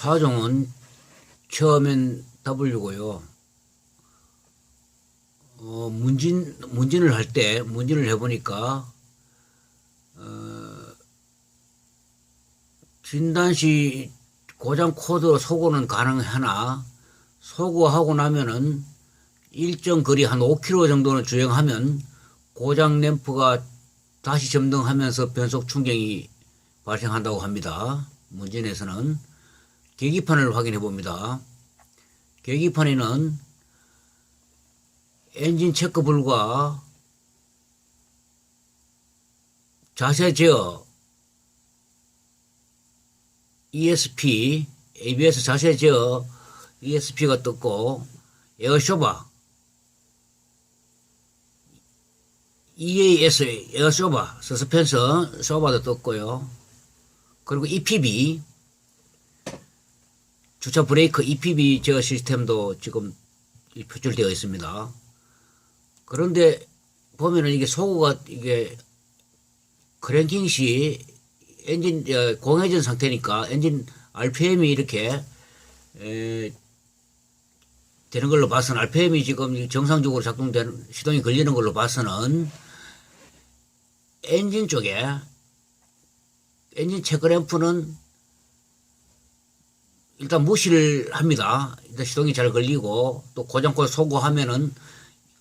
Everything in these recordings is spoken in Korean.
차종은 처음엔 W고요. 문진을 할 때, 문진을 해보니까, 진단시 고장 코드 소거는 가능하나, 소거하고 나면은 일정 거리 한 5km 정도는 주행하면 고장 램프가 다시 점등하면서 변속 충격이 발생한다고 합니다. 문진에서는. 계기판을 확인해 봅니다. 계기판에는 엔진 체크 불과, 자세 제어, ESP, ABS 자세 제어, ESP가 떴고, 에어쇼바, EAS, 에어쇼바, 서스펜션, 쇼바도 떴고요. 그리고 EPB, 주차 브레이크 EPB 제어 시스템도 지금 표출되어 있습니다. 그런데 보면은 이게 소고가 이게 크랭킹 시 엔진 공회전 상태니까 엔진 RPM이 이렇게 되는 걸로 봐서는, RPM이 지금 정상적으로 작동되는, 시동이 걸리는 걸로 봐서는 엔진 쪽에 엔진 체크램프는 일단 무시를 합니다. 일단 시동이 잘 걸리고 또 고장코드 소거하면은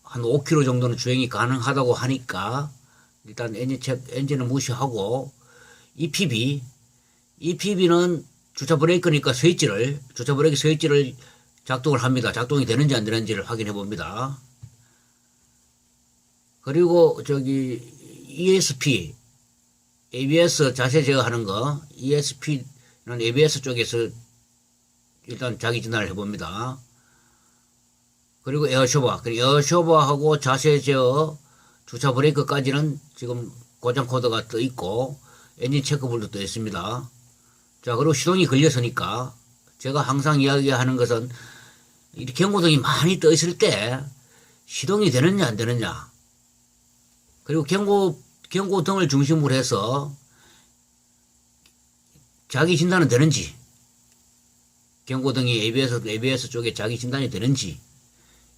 한 5km 정도는 주행이 가능하다고 하니까 일단 엔진은 무시하고, EPB는 주차 브레이크니까 주차 브레이크 스위치를 작동을 합니다. 작동이 되는지 안 되는지를 확인해 봅니다. 그리고 ESP, ABS 자세 제어하는 거, ESP는 ABS 쪽에서 일단 자기 진단을 해봅니다. 그리고 에어쇼버하고 자세 제어, 주차 브레이크까지는 지금 고장 코드가 떠 있고 엔진 체크불도 떠 있습니다. 자, 그리고 시동이 걸렸으니까 제가 항상 이야기하는 것은 이렇게 경고등이 많이 떠 있을 때 시동이 되느냐 안 되느냐, 그리고 경고등을 중심으로 해서 자기 진단은 되는지, 경고등이 ABS 쪽에 자기 진단이 되는지,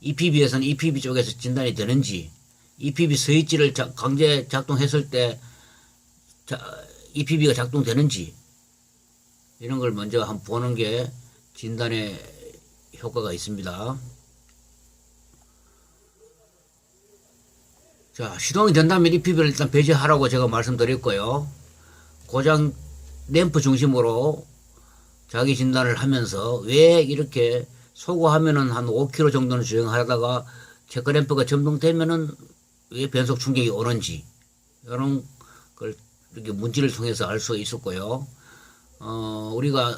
EPB에서는 EPB 쪽에서 진단이 되는지, EPB 스위치를 강제 작동했을 때 EPB가 작동되는지, 이런 걸 먼저 한번 보는 게 진단에 효과가 있습니다. 자, 시동이 된다면 EPB를 일단 배제하라고 제가 말씀드렸고요. 고장 램프 중심으로 자기 진단을 하면서 왜 이렇게 소거하면은 한 5km 정도는 주행하다가 체크램프가 점등되면은 왜 변속 충격이 오는지, 이런 걸 이렇게 문지를 통해서 알 수 있었고요. 우리가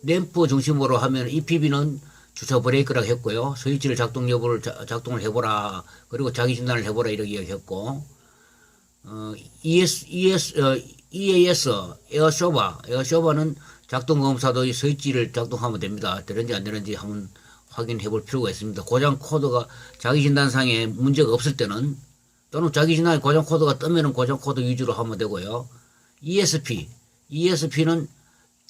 램프 중심으로 하면 EPB는 주차 브레이크라고 했고요. 스위치를 작동 여부를 작동을 해보라, 그리고 자기 진단을 해보라, 이렇게 했고, EAS, 에어쇼바는 작동 검사도 이 스위치를 작동하면 됩니다. 되는지 안 되는지 한번 확인해 볼 필요가 있습니다. 고장 코드가 자기 진단상에 문제가 없을 때는, 또는 자기 진단에 고장 코드가 뜨면은 고장 코드 위주로 하면 되고요. ESP는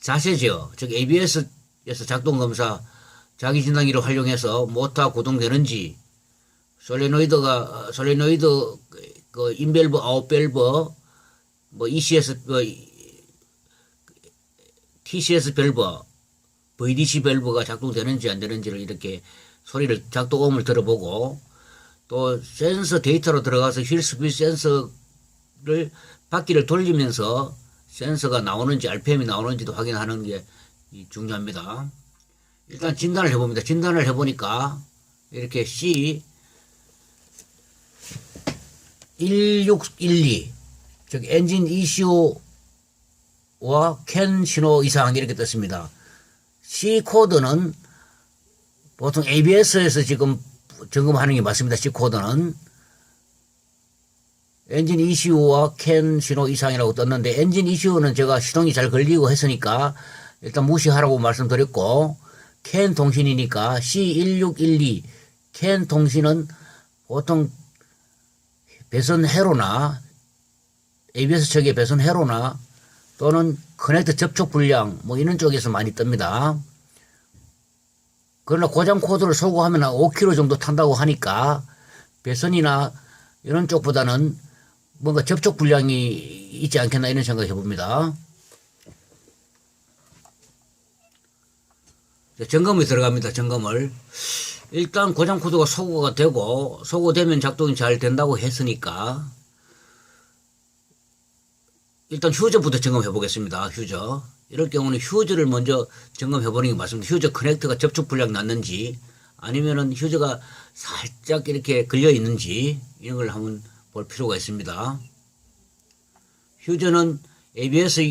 자세 제어, 즉 ABS에서 작동 검사, 자기 진단기를 활용해서 모터 구동되는지, 솔레노이드 인밸브, 아웃밸브, ECS, TCS 밸브, VDC 밸브가 작동되는지 안 되는지를 이렇게 소리를, 작동음을 들어보고, 또 센서 데이터로 들어가서 휠 스피드 센서를 바퀴를 돌리면서 센서가 나오는지, RPM이 나오는지도 확인하는 게 중요합니다. 일단 진단을 해봅니다. 진단을 해보니까 이렇게 C1612, 즉 엔진 ECU와 CAN 신호 이상, 이렇게 떴습니다. C 코드는 보통 ABS에서 지금 점검하는 게 맞습니다. C 코드는 엔진 ECU와 CAN 신호 이상이라고 떴는데, 엔진 ECU는 제가 시동이 잘 걸리고 했으니까 일단 무시하라고 말씀드렸고, CAN 통신이니까 C1612 CAN 통신은 보통 배선 회로나 ABS 측의 배선 회로나 또는 커넥트 접촉 불량 뭐 이런 쪽에서 많이 뜹니다. 그러나 고장 코드를 소거하면 5km 정도 탄다고 하니까 배선이나 이런 쪽보다는 뭔가 접촉 불량이 있지 않겠나 이런 생각을 해봅니다. 점검이 들어갑니다. 점검을. 일단 고장 코드가 소거가 되고 소거되면 작동이 잘 된다고 했으니까 일단 휴저부터 점검해 보겠습니다. 휴저. 이럴 경우는 휴저를 먼저 점검해 보는 게 맞습니다. 휴저 커넥터가 접촉 불량 났는지 아니면은 휴저가 살짝 이렇게 걸려 있는지 이런 걸 한번 볼 필요가 있습니다. 휴저는 ABS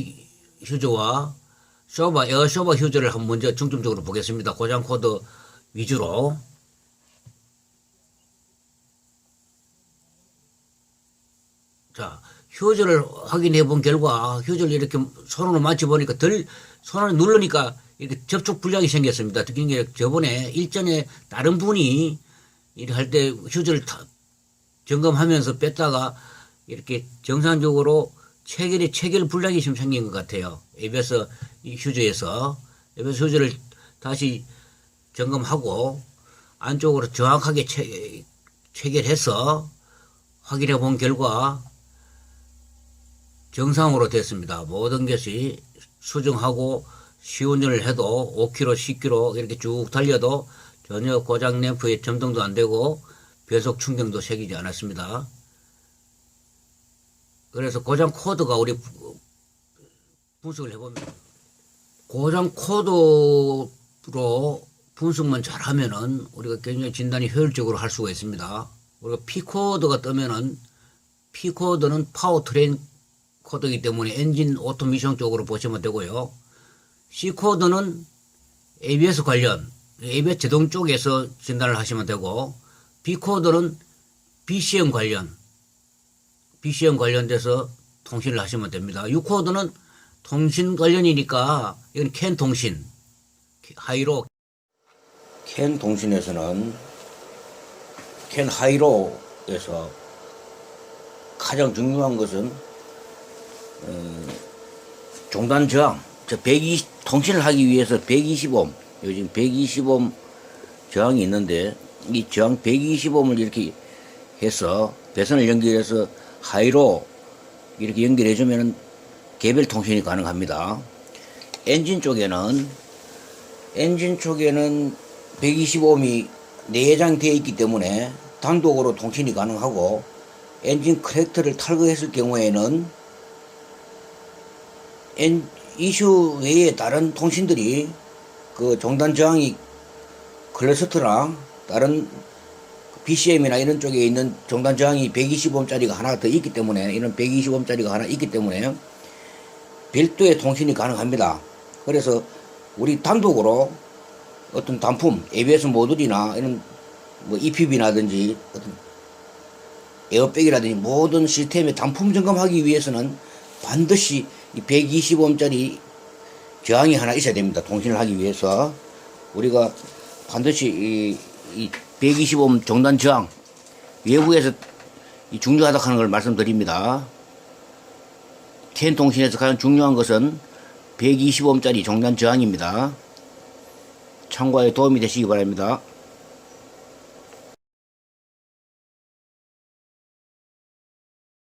휴저와 쇼바, 에어 쇼바 휴저를 한번 먼저 중점적으로 보겠습니다. 고장 코드 위주로. 자, 휴저를 확인해 본 결과 휴저를 이렇게 손으로 만져 보니까 손을 누르니까 이렇게 접촉 불량이 생겼습니다. 특히 저번에 일전에 다른 분이 이렇게 할 때 휴저를 점검하면서 뺐다가 이렇게 정상적으로 체결 불량이 좀 생긴 것 같아요. ABS 휴저에서 ABS 휴저를 다시 점검하고 안쪽으로 정확하게 체결해서 확인해 본 결과 정상으로 됐습니다. 모든 것이 수정하고 시운전을 해도 5km, 10km 이렇게 쭉 달려도 전혀 고장 램프에 점등도 안 되고 변속 충격도 새기지 않았습니다. 그래서 고장 코드가 우리 분석을 해봅니다. 고장 코드로 분석만 잘하면은 우리가 굉장히 진단이 효율적으로 할 수가 있습니다. 우리가 P 코드가 뜨면은 P 코드는 파워 트레인 코드이기 때문에 엔진 오토미션 쪽으로 보시면 되고요. C 코드는 ABS 관련, ABS 제동 쪽에서 진단을 하시면 되고, B 코드는 BCM 관련돼서 통신을 하시면 됩니다. U 코드는 통신 관련이니까 이건 캔 통신, 하이로. 캔 통신에서는 캔 하이로에서 가장 중요한 것은 종단 저항, 통신을 하기 위해서 120옴, 요즘 120옴 저항이 있는데, 이 저항 120옴을 이렇게 해서, 배선을 연결해서 하이로 이렇게 연결해주면 개별 통신이 가능합니다. 엔진 쪽에는 120옴이 내장되어 있기 때문에 단독으로 통신이 가능하고, 엔진 커넥터를 탈거했을 경우에는 이슈 외에 다른 통신들이 그 종단 저항이 클러스터랑 다른 BCM이나 이런 쪽에 있는 종단 저항이 120옴짜리가 하나 더 있기 때문에, 이런 120옴짜리가 하나 있기 때문에 별도의 통신이 가능합니다. 그래서 우리 단독으로 어떤 단품, ABS 모듈이나 이런 뭐 EPB라든지 어떤 에어백이라든지 모든 시스템의 단품 점검하기 위해서는 반드시 이 120옴짜리 저항이 하나 있어야 됩니다. 통신을 하기 위해서 우리가 반드시 이 120옴 종단 저항 외부에서 중요하다 하는 걸 말씀드립니다. 캔 통신에서 가장 중요한 것은 120옴짜리 종단 저항입니다. 참고에 도움이 되시기 바랍니다.